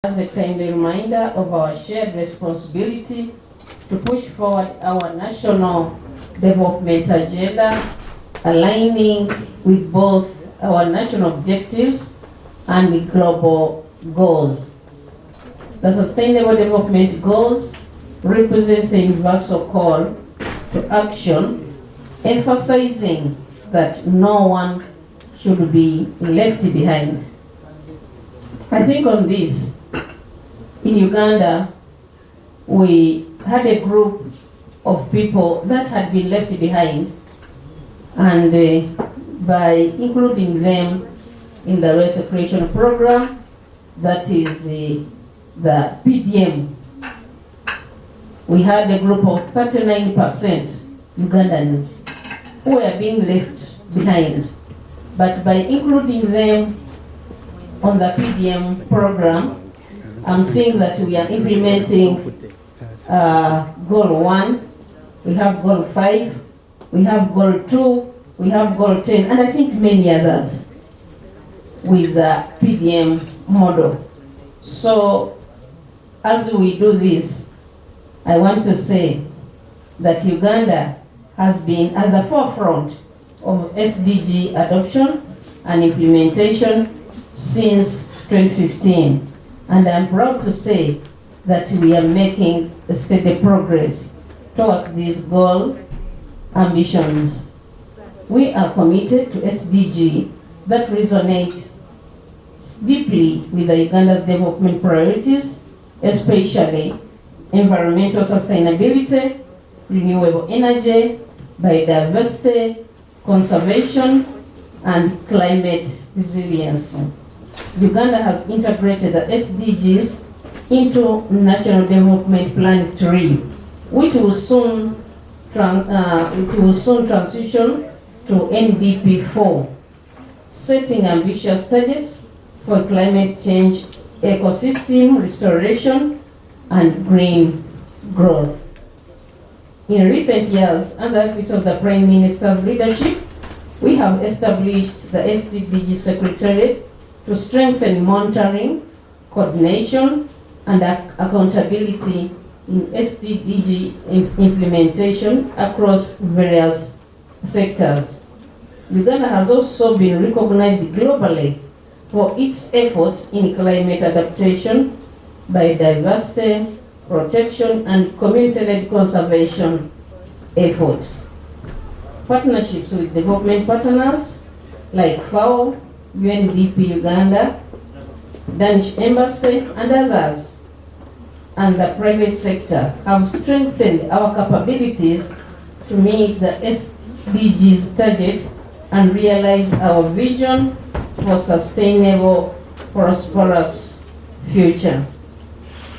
As a timely reminder of our shared responsibility to push forward our national development agenda, aligning with both our national objectives and the global goals. The Sustainable Development Goals represents a universal call to action, emphasizing that no one should be left behind. I think on this, in Uganda, we had a group of people that had been left behind, and by including them in the wealth creation program, that is the PDM, we had a group of 39% Ugandans who were being left behind. But by including them on the PDM program, I'm seeing that we are implementing goal 1, we have goal 5, we have goal 2, we have goal 10, and I think many others with the PDM model. So as we do this, I want to say that Uganda has been at the forefront of SDG adoption and implementation since 2015. And I'm proud to say that we are making steady progress towards these goals, ambitions. We are committed to SDG that resonate deeply with the Uganda's development priorities, especially environmental sustainability, renewable energy, biodiversity, conservation, and climate resilience. Uganda has integrated the SDGs into National Development Plan 3, which will soon transition to NDP 4, setting ambitious targets for climate change, ecosystem restoration, and green growth. In recent years, under the office of the Prime Minister's leadership, we have established the SDG Secretariat to strengthen monitoring, coordination, and accountability in SDG implementation across various sectors. Uganda has also been recognized globally for its efforts in climate adaptation, biodiversity protection, and community-led conservation efforts. Partnerships with development partners like FAO, UNDP Uganda, Danish Embassy, and others, and the private sector have strengthened our capabilities to meet the SDGs target and realize our vision for sustainable, prosperous future.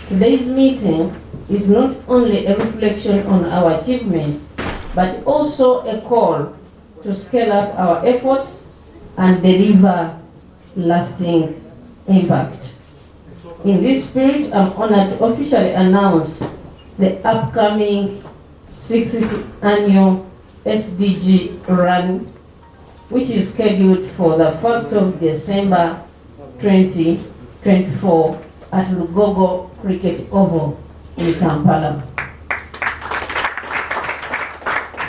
Today's meeting is not only a reflection on our achievements, but also a call to scale up our efforts and deliver lasting impact. In this spirit, I'm honored to officially announce the upcoming 6th annual SDG Run, which is scheduled for the 1st of December 2024 at Lugogo Cricket Oval in Kampala.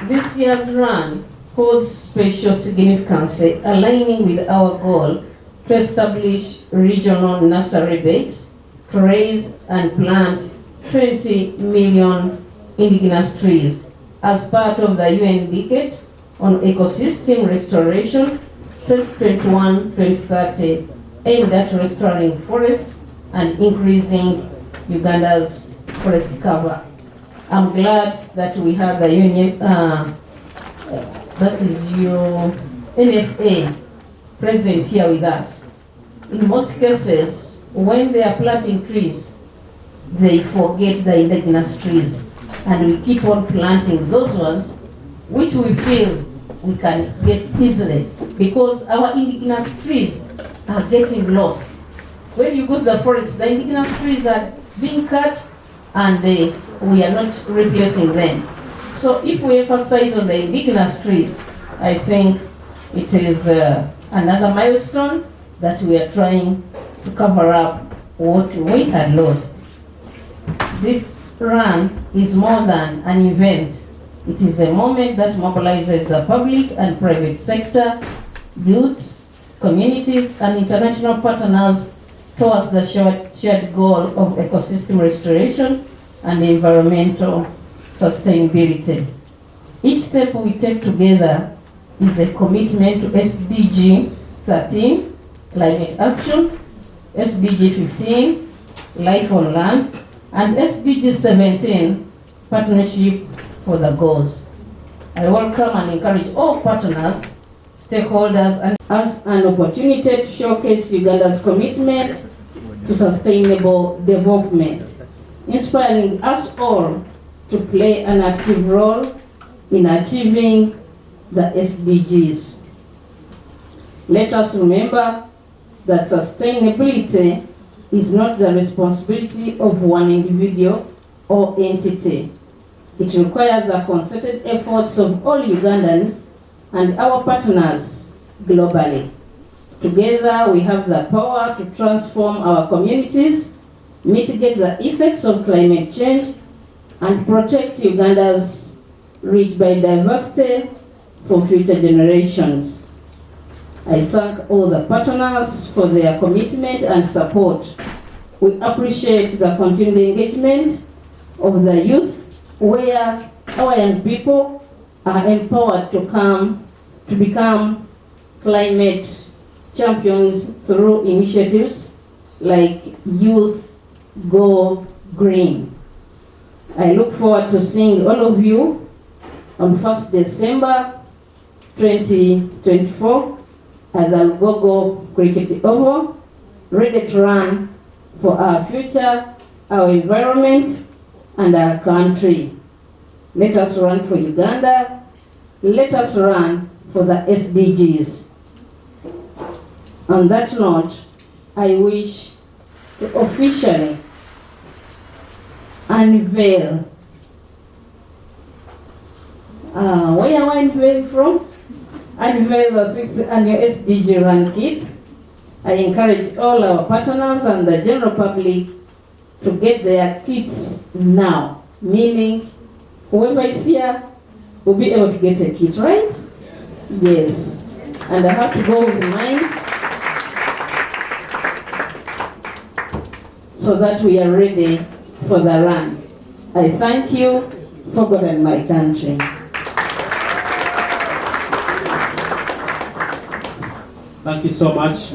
This year's run holds special significance, aligning with our goal to establish regional nursery beds to raise and plant 20 million indigenous trees as part of the UN Decade on Ecosystem Restoration 2021-2030, aimed at restoring forests and increasing Uganda's forest cover. I'm glad that we have the union, that is your NFA, present here with us. In most cases, when they are planting trees, they forget the indigenous trees, and we keep on planting those ones which we feel we can get easily, because our indigenous trees are getting lost. When you go to the forest, the indigenous trees are being cut and we are not replacing them. So if we emphasize on the indigenous trees, I think it is another milestone that we are trying to cover up what we had lost. This run is more than an event. It is a moment that mobilizes the public and private sector, youths, communities, and international partners towards the shared goal of ecosystem restoration and environmental sustainability. Each step we take together is a commitment to SDG 13, climate action, SDG 15, life on land, and SDG 17, partnership for the goals. I welcome and encourage all partners, stakeholders, and as an opportunity to showcase Uganda's commitment to sustainable development, inspiring us all to play an active role in achieving the SDGs. Let us remember that sustainability is not the responsibility of one individual or entity. It requires the concerted efforts of all Ugandans and our partners globally. Together, we have the power to transform our communities, mitigate the effects of climate change, and protect Uganda's rich biodiversity for future generations. I thank all the partners for their commitment and support. We appreciate the continued engagement of the youth, where our young people are empowered to become climate champions through initiatives like Youth Go Green. I look forward to seeing all of you on 1st December 2024 at the Lugogo Cricket Oval, ready to run for our future, our environment, and our country. Let us run for Uganda. Let us run for the SDGs. On that note, I wish to officially unveil. Where am I unveiling from? Unveil the 6th annual SDG Run kit. I encourage all our partners and the general public to get their kits now, meaning whoever is here will be able to get a kit, right? Yes. And I have to go with mine so that we are ready for the run. I thank you for God and my country. Thank you so much.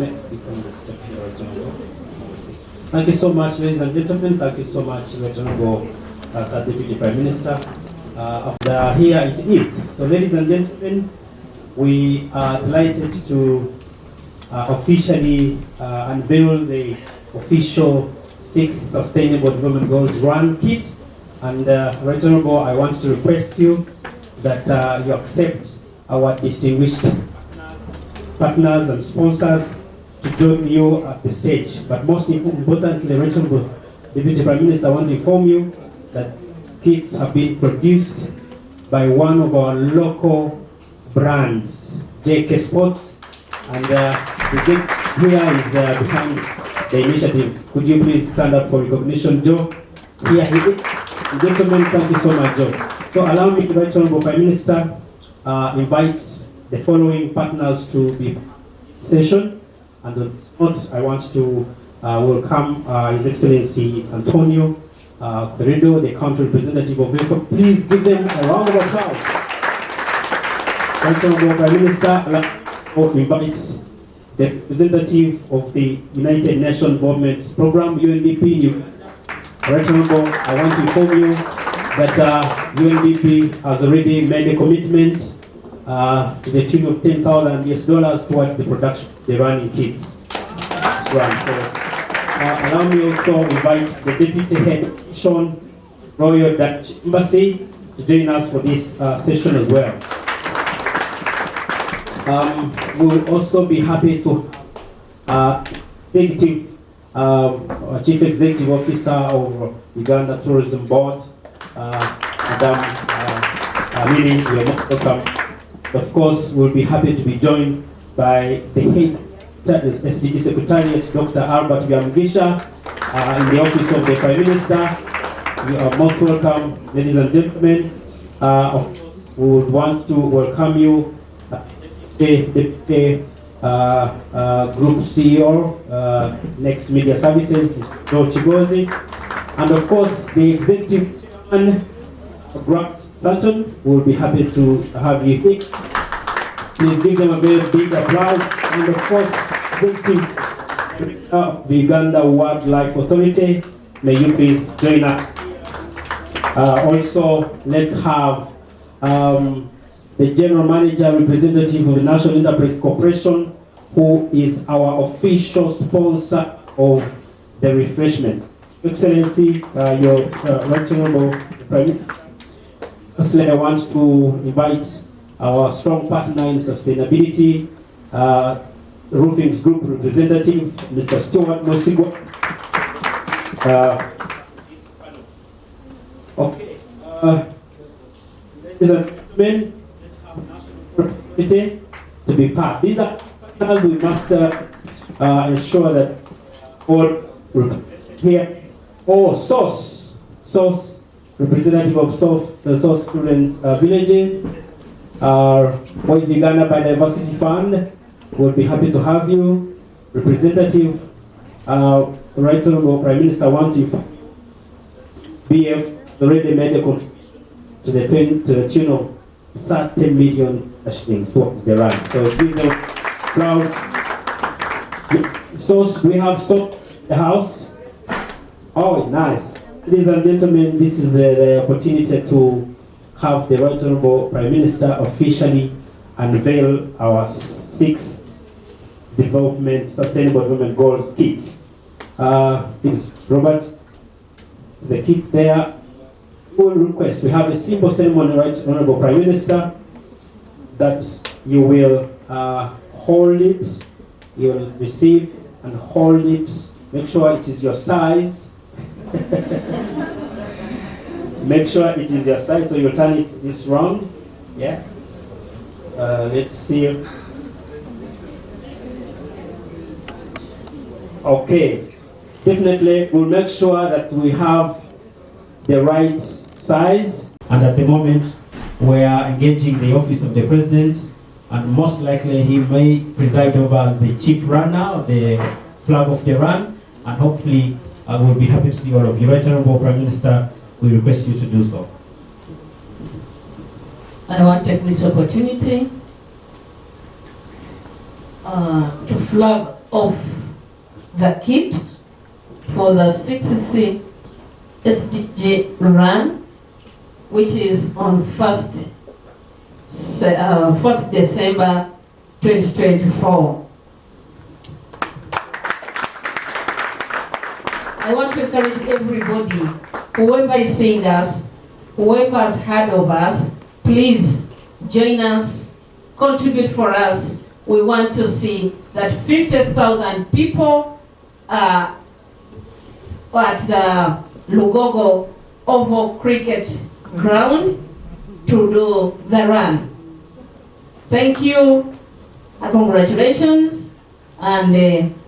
Thank you so much, ladies and gentlemen. Thank you so much, Honorable Deputy Prime Minister. Here it is. So, ladies and gentlemen, we are delighted to officially unveil the official 6th Sustainable Development Goals Run kit. And Right Honorable, I want to request you that you accept our distinguished partners and sponsors to join you at the stage. But most importantly, Right Honorable Deputy Prime Minister, I want to inform you that kits have been produced by one of our local brands, JK Sports, and the gate here is behind the initiative. Could you please stand up for recognition, Joe? Here he is. Gentlemen, thank you so much, Joe. So allow me to, Right Honorable Prime Minister, invite the following partners to the session. And on note, I want to welcome His Excellency Antonio Querido, the country representative of ECO. Please give them a round of applause. Right Honorable Prime Minister, allow me to invite the representative of the United Nations Development Program, UNDP. Right Honorable, I want to inform you that UNDP has already made a commitment to the tune of $10,000 towards the production of the running kits. So allow me also invite the Deputy Head, Sean Royal Dutch Embassy, to join us for this session as well. We will also be happy to Chief Executive Officer of Uganda Tourism Board, Madam Amini, you're welcome. Of course, we'll be happy to be joined by the head SDG Secretariat, Dr. Albert Biamugisha, in the office of the Prime Minister. You are most welcome, ladies and gentlemen. We would want to welcome you, the Group CEO, Next Media Services, Mr. Chigozi, and of course the Executive Chairman, Grant Thornton. We'll be happy to have you here. Please give them a very big applause. And of course, Executive of the Uganda Wildlife Authority, may you please join us. Also, let's have the General Manager Representative of the National Enterprise Corporation, who is our official sponsor of the refreshments. Excellency, your Right Honorable Prime Minister, firstly, I want to invite our strong partner in sustainability, Roofings Group representative, Mr. Stuart Mosigwa. Okay. Ladies and gentlemen, let's have national prosperity to be part. These are partners we must ensure that all here, source representative of the source students villages, Boys Uganda Biodiversity Fund, we'll be happy to have you. Representative, Right Honorable Prime Minister, want to BF already made a contribution to the tune of 30 million shillings towards the run. So give them applause. So we have soap the house. Oh, nice. Ladies and gentlemen, this is the opportunity to have the Right Honorable Prime Minister officially unveil our 6th Sustainable Development Goals kit. Please, Robert, the kit there. We will request, we have a simple ceremony, Right Honorable Prime Minister, that you will hold it, you will receive and hold it, make sure it is your size. Make sure it is your size, so you turn it this round. Yeah. Let's see. Okay. Definitely, we'll make sure that we have the right size. And at the moment, we are engaging the Office of the President, and most likely he may preside over as the chief runner, the flag of the run, and hopefully I will be happy to see all of you. Right Honorable Prime Minister, we request you to do so. I want to take this opportunity to flag off the kit for the 6th SDG Run, which is on 1st December 2024. I want to encourage everybody, whoever is seeing us, whoever has heard of us, please join us, contribute for us. We want to see that 50,000 people at the Lugogo Oval Cricket Ground to do the run. Thank you, congratulations, and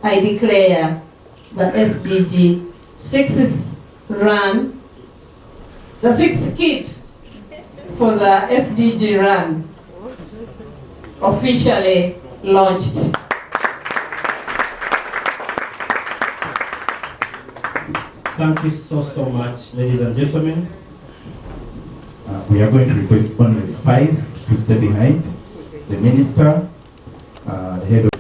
I declare the SDG 6th Run, the 6th kit for the SDG Run officially launched. Thank you so much, ladies and gentlemen. We are going to request only 5 to stay behind. The Minister, the Head of...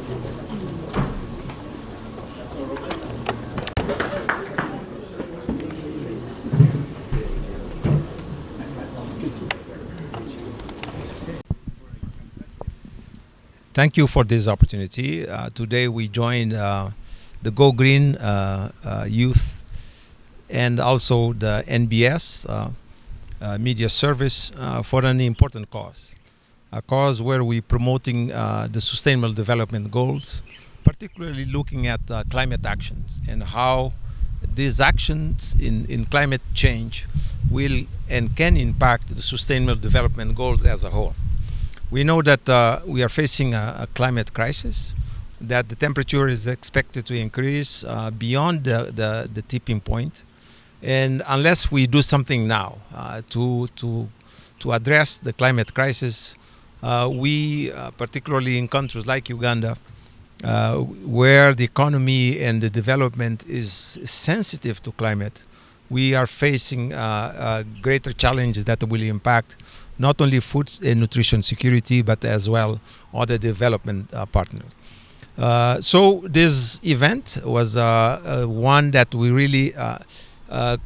Thank you for this opportunity. Today we joined the Go Green youth and also the NBS media service for an important cause. A cause where we're promoting the Sustainable Development Goals, particularly looking at climate actions and how these actions in climate change will and can impact the Sustainable Development Goals as a whole. We know that we are facing a climate crisis. that the temperature is expected to increase beyond the tipping point. And unless we do something now to address the climate crisis, we, particularly in countries like Uganda, where the economy and the development is sensitive to climate, we are facing greater challenges that will impact not only food and nutrition security, but as well other development partners. So this event was one that we really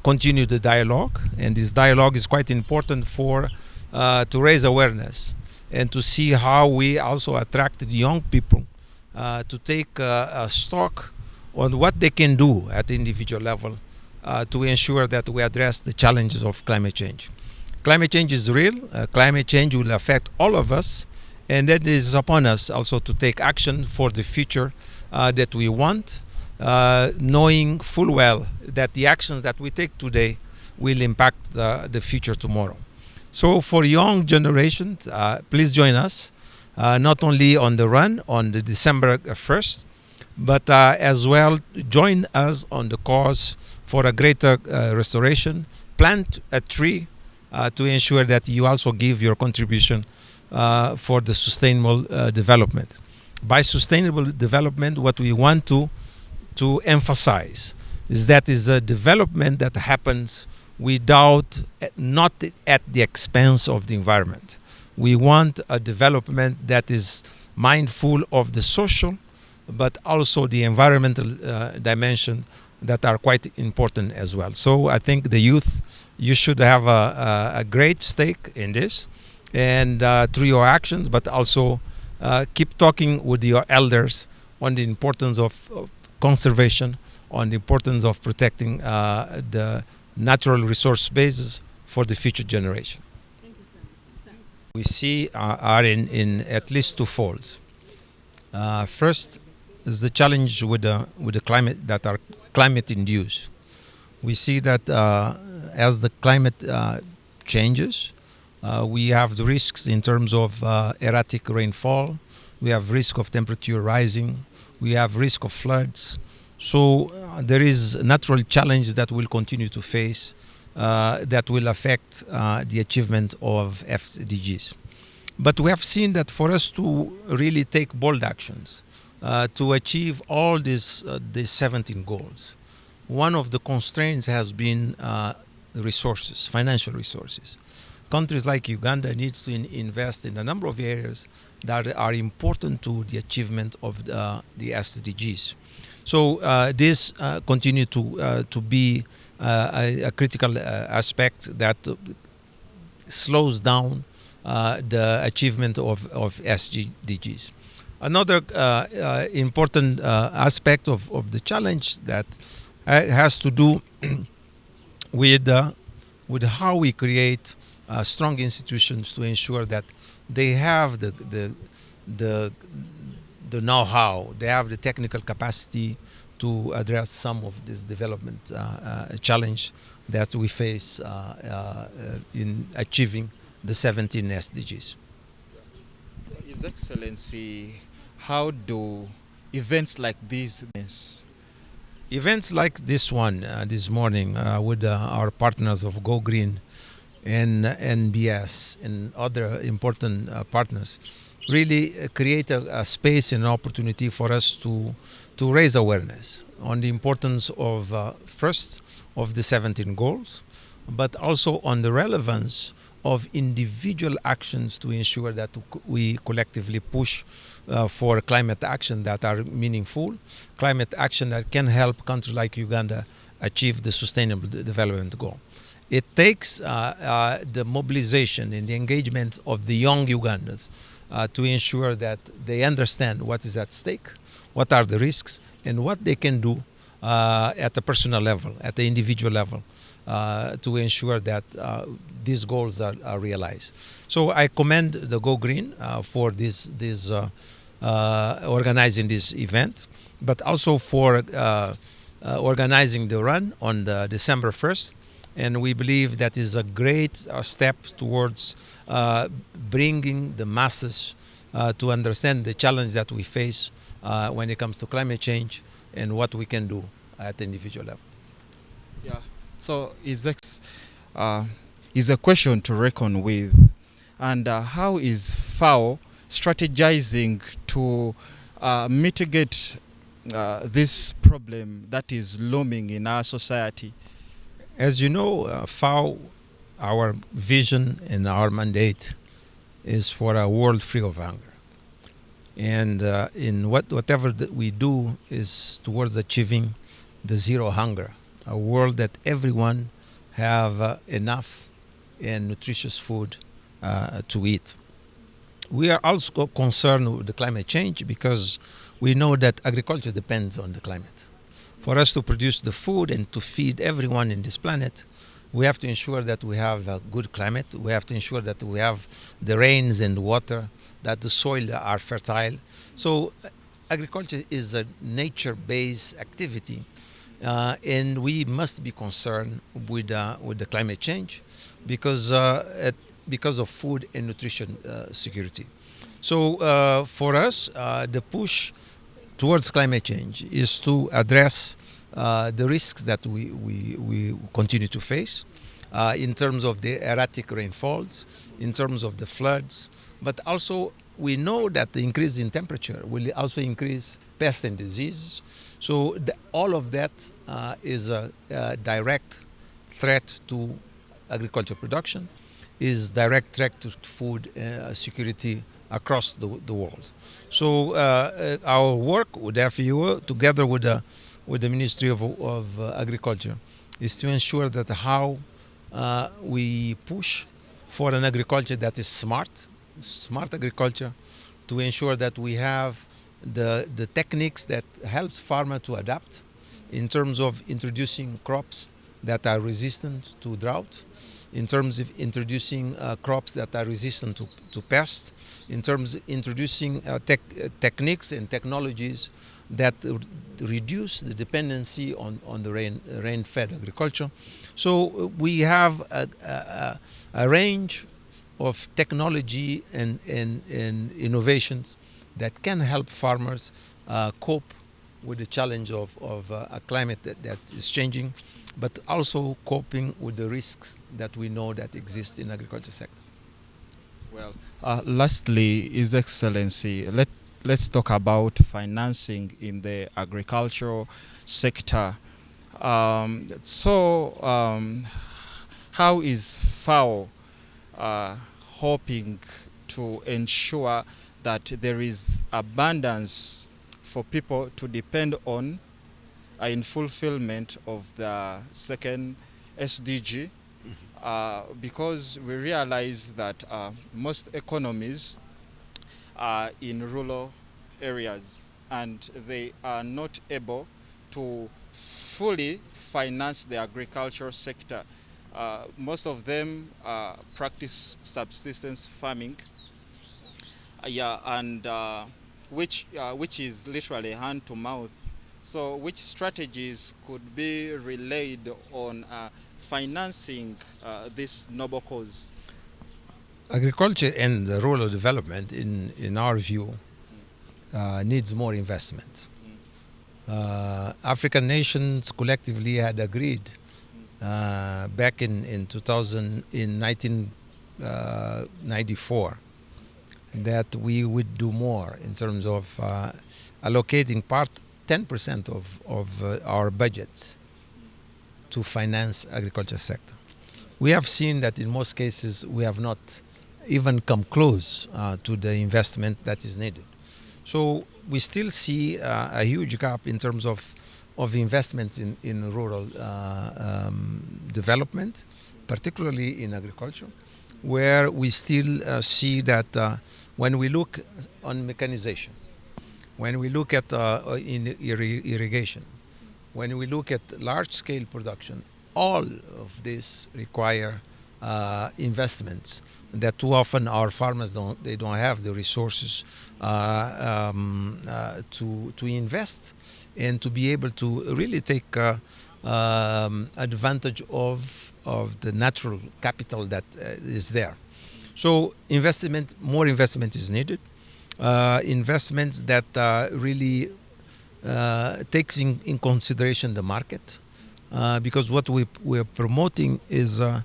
continue the dialogue, and this dialogue is quite important for to raise awareness and to see how we also attracted young people to take a stock on what they can do at the individual level to ensure that we address the challenges of climate change. Climate change is real. Climate change will affect all of us, and it is upon us also to take action for the future that we want, knowing full well that the actions that we take today will impact the future tomorrow. So for young generations, please join us, not only on the run on the December 1st, but as well join us on the cause for a greater restoration. Plant a tree to ensure that you also give your contribution for the sustainable development. By sustainable development, what we want to emphasize is that is a development that happens without, not at the expense of the environment. We want a development that is mindful of the social, but also the environmental dimension that are quite important as well. So I think the youth, you should have a great stake in this, and through your actions, but also keep talking with your elders on the importance of conservation, on the importance of protecting the natural resource bases for the future generation. We see are in at least two folds. First is the challenge with the climate that are climate induced. We see that as the climate changes, we have the risks in terms of erratic rainfall. We have risk of temperature rising. We have risk of floods. So there is natural challenge that we'll continue to face that will affect the achievement of SDGs. But we have seen that for us to really take bold actions to achieve all these 17 goals, one of the constraints has been resources, financial resources. Countries like Uganda needs to invest in a number of areas that are important to the achievement of the SDGs. So this continue to be a critical aspect that slows down the achievement of SDGs. Another important aspect of the challenge that has to do with how we create strong institutions to ensure that they have the know-how, they have the technical capacity to address some of this development challenge that we face in achieving the 17 SDGs. His Excellency, how do events like these? Events like this one this morning with our partners of Go Green and NBS and other important partners really create a space and opportunity for us to raise awareness on the importance of first of the 17 goals, but also on the relevance of individual actions to ensure that we collectively push for climate action that are meaningful, climate action that can help countries like Uganda achieve the sustainable development goal. It takes the mobilization and the engagement of the young Ugandans to ensure that they understand what is at stake, what are the risks, and what they can do at the personal level, at the individual level, to ensure that these goals are realized. So I commend the Go Green for this organizing this event, but also for organizing the run on the December 1st. And we believe that is a great step towards bringing the masses to understand the challenge that we face when it comes to climate change and what we can do at the individual level. Yeah. So is a question to reckon with, and how is FAO strategizing to mitigate this problem that is looming in our society? As you know, FAO, our vision and our mandate is for a world free of hunger. And in whatever that we do is towards achieving the zero hunger, a world that everyone have enough and nutritious food to eat. We are also concerned with the climate change because we know that agriculture depends on the climate. For us to produce the food and to feed everyone in this planet, we have to ensure that we have a good climate. We have to ensure that we have the rains and water, that the soil are fertile. So agriculture is a nature-based activity, and we must be concerned with the climate change because of food and nutrition security. So for us, the push towards climate change is to address the risks that we continue to face in terms of the erratic rainfalls, in terms of the floods, but also we know that the increase in temperature will also increase pests and diseases. So all of that is a direct threat to agriculture production, is direct threat to food security across the world. So our work with FAO, together with the Ministry of Agriculture, is to ensure that how we push for an agriculture that is smart agriculture, to ensure that we have the techniques that helps farmer to adapt in terms of introducing crops that are resistant to drought, in terms of introducing crops that are resistant to pests, in terms of introducing techniques and technologies that reduce the dependency on the rain-fed agriculture. So we have a range of technology and innovations that can help farmers cope with the challenge of a climate that is changing, but also coping with the risks that we know that exist in the agriculture sector. Well, lastly, His Excellency, let's talk about financing in the agricultural sector. How is FAO hoping to ensure that there is abundance for people to depend on in fulfillment of the 2nd SDG? Because we realize that most economies are in rural areas and they are not able to fully finance the agricultural sector. Most of them practice subsistence farming, and which is literally hand to mouth. So which strategies could be relayed on financing this noble cause? Agriculture and the rural development, in our view, needs more investment. African nations collectively had agreed back in 1994 that we would do more in terms of allocating 10% of our budget to finance agriculture sector. We have seen that in most cases we have not even come close to the investment that is needed. So we still see a huge gap in terms of investment in rural development, particularly in agriculture, where we still see that when we look on mechanization, when we look at irrigation, when we look at large-scale production, all of this require investments that too often our farmers don't have the resources to invest and to be able to really take advantage of the natural capital that is there. So more investment is needed. investments that really takes in consideration the market, because what we're promoting is a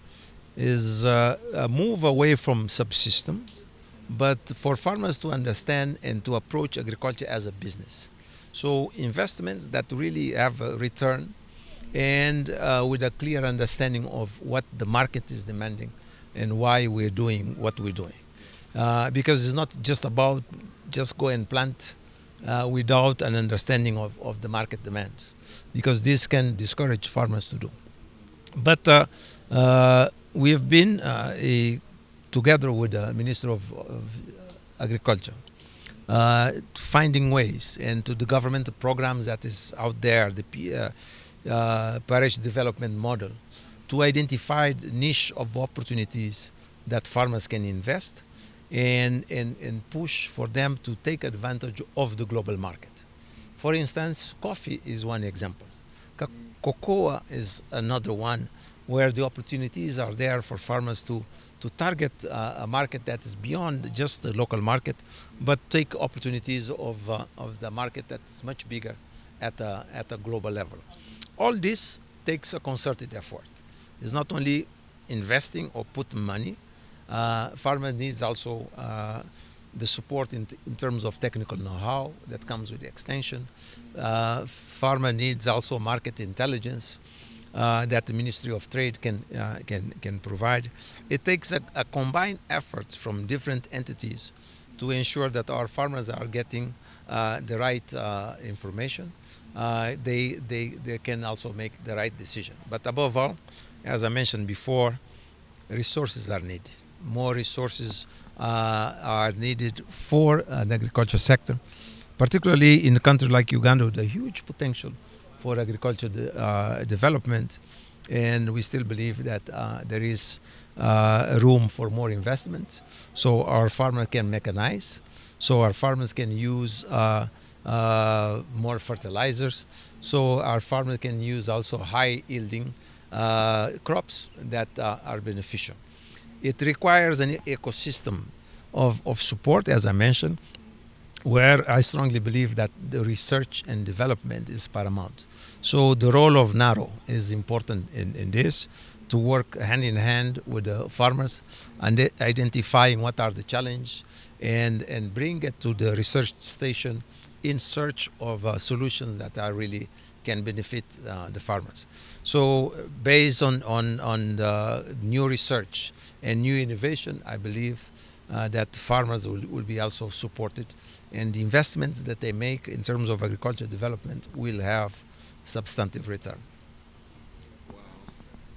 move away from subsistence, but for farmers to understand and to approach agriculture as a business. So investments that really have a return and with a clear understanding of what the market is demanding and why we're doing what we're doing. Because it's not just about just go and plant without an understanding of the market demands, because this can discourage farmers to do. But we have been together with the Minister of Agriculture, finding ways, and to the government programs that is out there, the parish development model, to identify the niche of opportunities that farmers can invest and push for them to take advantage of the global market. For instance, coffee is one example. Cocoa is another one, where the opportunities are there for farmers to target a market that is beyond just the local market, but take opportunities of the market that's much bigger at a global level. All this takes a concerted effort. It's not only investing or put money. Farmer needs also the support in terms of technical know-how that comes with the extension. Farmer needs also market intelligence that the Ministry of Trade can provide. It takes a combined effort from different entities to ensure that our farmers are getting the right information. They can also make the right decision. But above all, as I mentioned before, resources are needed. More resources are needed for the agriculture sector, particularly in a country like Uganda with a huge potential for agriculture development. And we still believe that there is room for more investment, so our farmers can mechanize, so our farmers can use more fertilizers, so our farmers can use also high-yielding crops that are beneficial. It requires an ecosystem of support, as I mentioned, where I strongly believe that the research and development is paramount. So the role of NARO is important in this, to work hand in hand with the farmers and identifying what are the challenges and bring it to the research station in search of solutions that are really can benefit the farmers. So based on the new research and new innovation, I believe that farmers will be also supported, and the investments that they make in terms of agriculture development will have substantive return. Wow.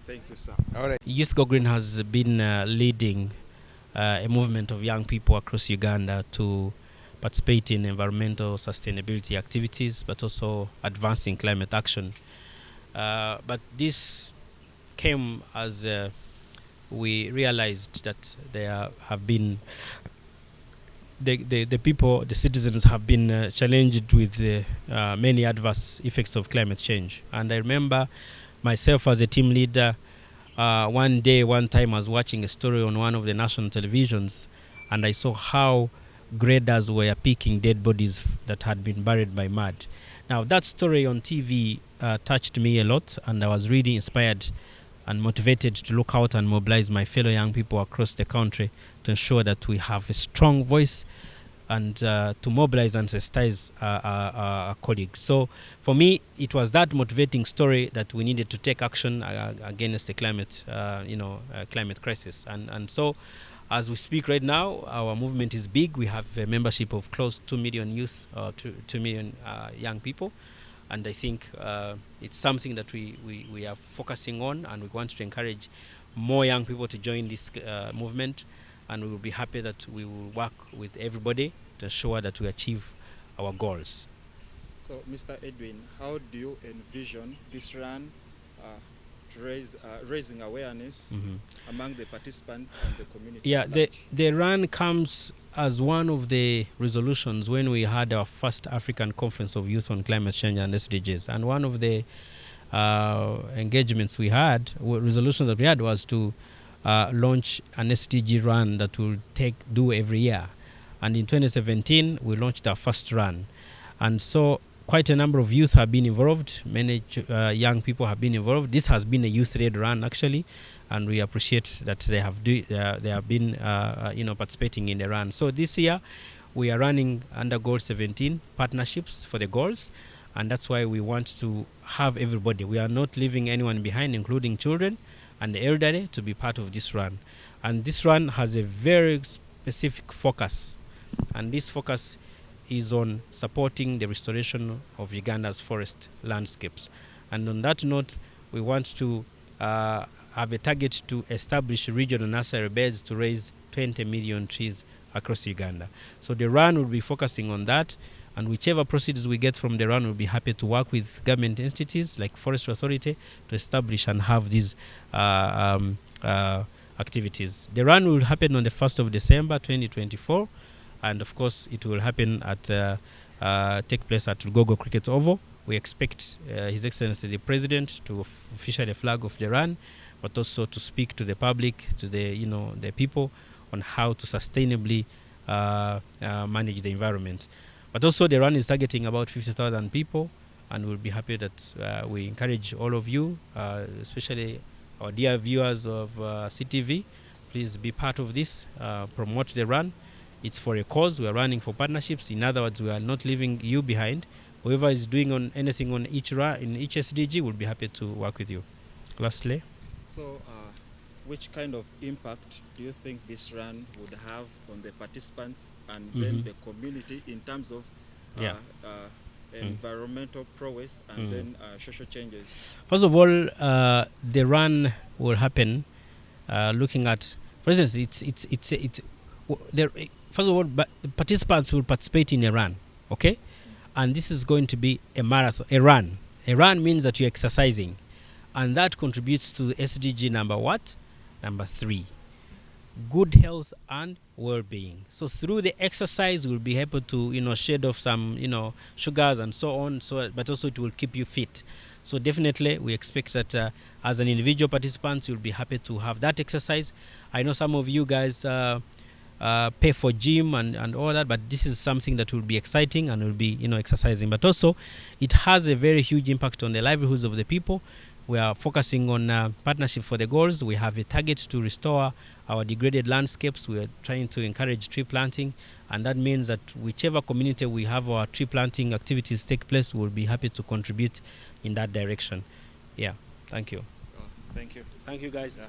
Thank you, sir. All right. Youth Go Green has been leading a movement of young people across Uganda to participate in environmental sustainability activities, but also advancing climate action. But this came as we realized that there have been the people, the citizens have been challenged with many adverse effects of climate change. And I remember myself as a team leader, one time I was watching a story on one of the national televisions, and I saw how graders were picking dead bodies that had been buried by mud. Now that story on TV touched me a lot, and I was really inspired and motivated to look out and mobilize my fellow young people across the country to ensure that we have a strong voice and to mobilize and sensitize our colleagues. So for me, it was that motivating story that we needed to take action against the climate crisis. And so as we speak right now, our movement is big. We have a membership of close to 2 million youth, 2 million young people. And I think it's something that we are focusing on, and we want to encourage more young people to join this movement. And we will be happy that we will work with everybody to ensure that we achieve our goals. So, Mr. Edwin, how do you envision this run raising awareness among the participants and the community? Yeah, the run comes as one of the resolutions when we had our first African Conference of Youth on Climate Change and SDGs. And one of the engagements we had, resolutions that we had, was to launch an SDG Run that we'll do every year. And in 2017, we launched our first run. And so quite a number of youth have been involved. Many young people have been involved. This has been a youth-led run, actually, and we appreciate that they have been participating in the run. So this year, we are running under Goal 17 partnerships for the goals, and that's why we want to have everybody. We are not leaving anyone behind, including children and the elderly, to be part of this run. And this run has a very specific focus, and this focus is on supporting the restoration of Uganda's forest landscapes. And on that note, we want to have a target to establish regional nursery beds to raise 20 million trees across Uganda. So the run will be focusing on that, and whichever proceeds we get from the run, we'll be happy to work with government entities like Forest Authority to establish and have these activities. The run will happen on the 1st of December 2024, and of course it will happen at take place at Lugogo Cricket Oval. We expect His Excellency the President to officially the flag of the run, but also to speak to the public, to the people, on how to sustainably manage the environment. But also the run is targeting about 50,000 people, and we'll be happy that we encourage all of you, especially our dear viewers of CTV, please be part of this, promote the run. It's for a cause. We are running for partnerships. In other words, we are not leaving you behind. Whoever is doing anything on each run, in each SDG, will be happy to work with you. Lastly, so which kind of impact do you think this run would have on the participants and then the community in terms of environmental prowess and then social changes? First of all, the run will happen looking at, for instance, first of all, the participants will participate in a run, okay? And this is going to be a marathon, a run. A run means that you're exercising, and that contributes to the SDG number what? Number 3, good health and well-being. So through the exercise, we'll be able to, shed off some, sugars and so on. But also it will keep you fit. So definitely, we expect that as an individual participant, you'll be happy to have that exercise. I know some of you guys pay for gym and all that, but this is something that will be exciting and will be, exercising. But also, it has a very huge impact on the livelihoods of the people. We are focusing on partnership for the goals. We have a target to restore our degraded landscapes. We are trying to encourage tree planting, and that means that whichever community we have our tree planting activities take place, we'll be happy to contribute in that direction. Yeah, thank you. Thank you. Thank you, guys. Yeah.